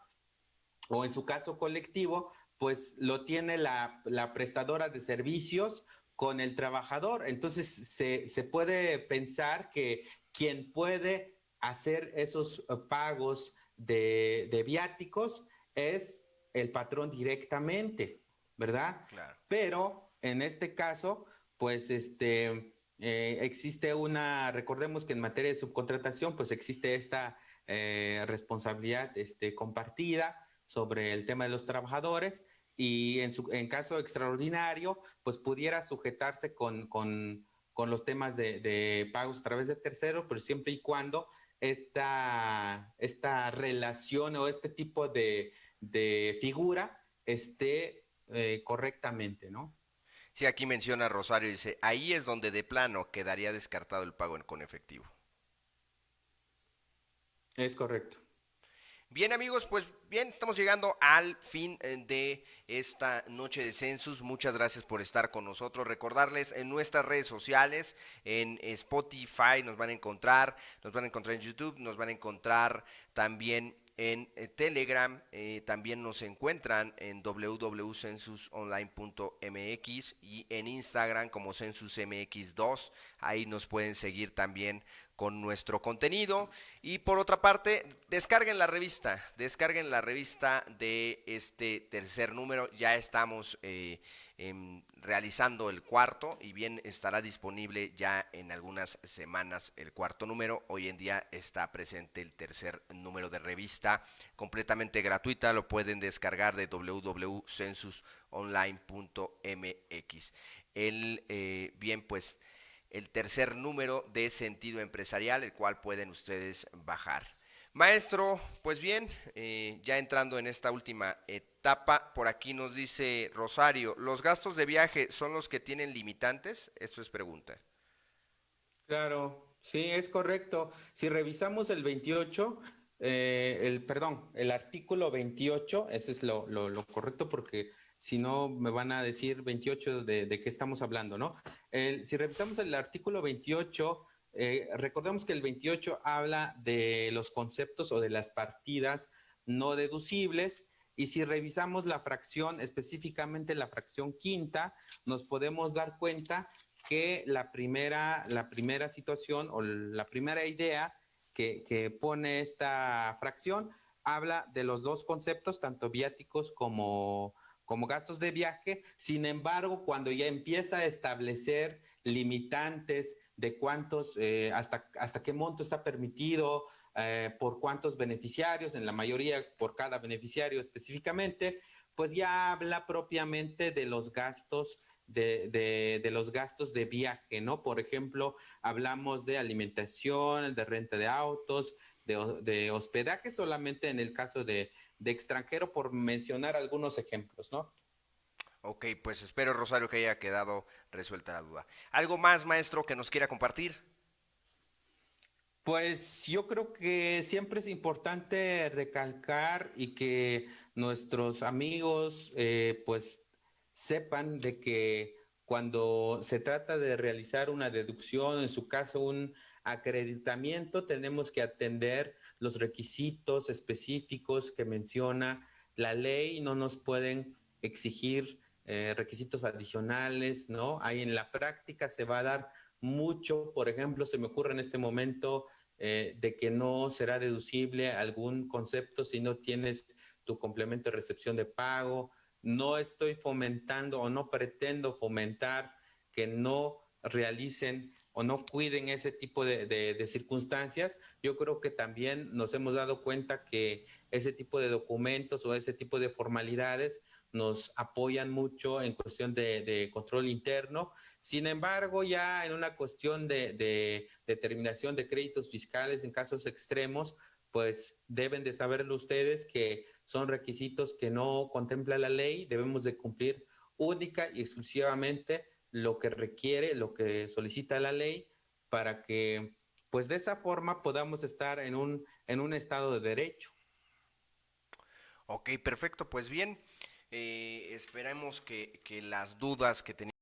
o en su caso colectivo, pues lo tiene la prestadora de servicios con el trabajador. Entonces se puede pensar que quien puede hacer esos pagos de viáticos es el patrón directamente, ¿verdad? Claro. Pero en este caso, pues existe recordemos que en materia de subcontratación, pues existe esta responsabilidad compartida sobre el tema de los trabajadores y en caso extraordinario, pues pudiera sujetarse con los temas de pagos a través de terceros, pero siempre y cuando esta relación o este tipo de figura esté correctamente, ¿no? Sí, aquí menciona Rosario, dice, ahí es donde de plano quedaría descartado el pago con efectivo. Es correcto. Bien amigos, pues bien, estamos llegando al fin de esta noche de Census. Muchas gracias por estar con nosotros. Recordarles en nuestras redes sociales, en Spotify nos van a encontrar en YouTube, nos van a encontrar también en Telegram, también nos encuentran en www.censusonline.mx y en Instagram como CensusMX2. Ahí nos pueden seguir también con nuestro contenido. Y por otra parte, descarguen la revista de este tercer número. Ya estamos realizando el cuarto y bien estará disponible ya en algunas semanas el cuarto número. Hoy en día está presente el tercer número de revista completamente gratuita. Lo pueden descargar de www.censusonline.mx. Bien, pues el tercer número de Sentido Empresarial, el cual pueden ustedes bajar. Maestro, pues bien, ya entrando en esta última etapa, por aquí nos dice Rosario, ¿los gastos de viaje son los que tienen limitantes? Esto es pregunta. Claro, sí, es correcto. Si revisamos el 28, el artículo 28, ese es lo correcto porque si no me van a decir 28 de qué estamos hablando, ¿no? Si revisamos el artículo 28, Recordemos que el 28 habla de los conceptos o de las partidas no deducibles, y si revisamos la fracción, específicamente la fracción quinta, nos podemos dar cuenta que la primera situación o la primera idea que pone esta fracción habla de los dos conceptos, tanto viáticos como gastos de viaje. Sin embargo, cuando ya empieza a establecer limitantes de cuántos, hasta qué monto está permitido, por cuántos beneficiarios, en la mayoría por cada beneficiario específicamente, pues ya habla propiamente de los gastos de los gastos de viaje, ¿no? Por ejemplo, hablamos de alimentación, de renta de autos, de hospedaje solamente en el caso de extranjero, por mencionar algunos ejemplos, ¿no? Ok, pues espero, Rosario, que haya quedado resuelta la duda. ¿Algo más, maestro, que nos quiera compartir? Pues yo creo que siempre es importante recalcar y que nuestros amigos pues sepan de que cuando se trata de realizar una deducción, en su caso un acreditamiento, tenemos que atender los requisitos específicos que menciona la ley. No nos pueden exigir requisitos adicionales, ¿no? Ahí en la práctica se va a dar mucho. Por ejemplo, se me ocurre en este momento de que no será deducible algún concepto si no tienes tu complemento de recepción de pago. No estoy fomentando o no pretendo fomentar que no realicen o no cuiden ese tipo de circunstancias. Yo creo que también nos hemos dado cuenta que ese tipo de documentos o ese tipo de formalidades nos apoyan mucho en cuestión de control interno. Sin embargo, ya en una cuestión de determinación de créditos fiscales en casos extremos, pues deben de saberlo ustedes que son requisitos que no contempla la ley. Debemos de cumplir única y exclusivamente lo que requiere, lo que solicita la ley, para que pues de esa forma podamos estar en un estado de derecho. Ok, perfecto, pues bien, esperemos que las dudas que teníamos